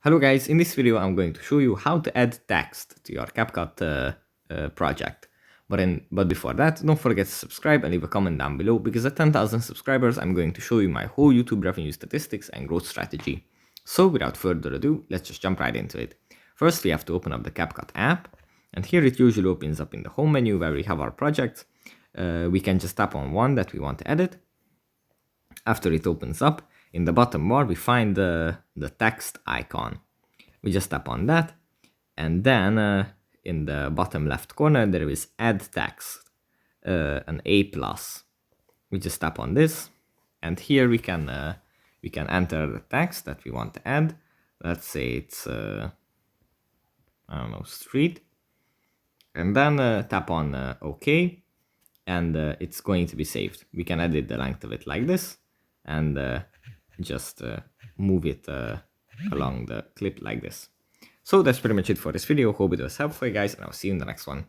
Hello guys, in this video I'm going to show you how to add text to your CapCut project. But before that, don't forget to subscribe and leave a comment down below, because at 10,000 subscribers I'm going to show you my whole YouTube revenue statistics and growth strategy. So without further ado, let's just jump right into it. First we have to open up the CapCut app, and here it usually opens up in the home menu where we have our projects. We can just tap on one that we want to edit. After it opens up, in the bottom bar we find the text icon. We just tap on that, and then in the bottom left corner there is add text, an A+. We just tap on this, and here we can enter the text that we want to add. Let's say it's I don't know, street, and then tap on OK, and it's going to be saved. We can edit the length of it like this, and just move it along the clip like this. So that's pretty much it for this video. Hope it was helpful, guys, and I'll see you in the next one.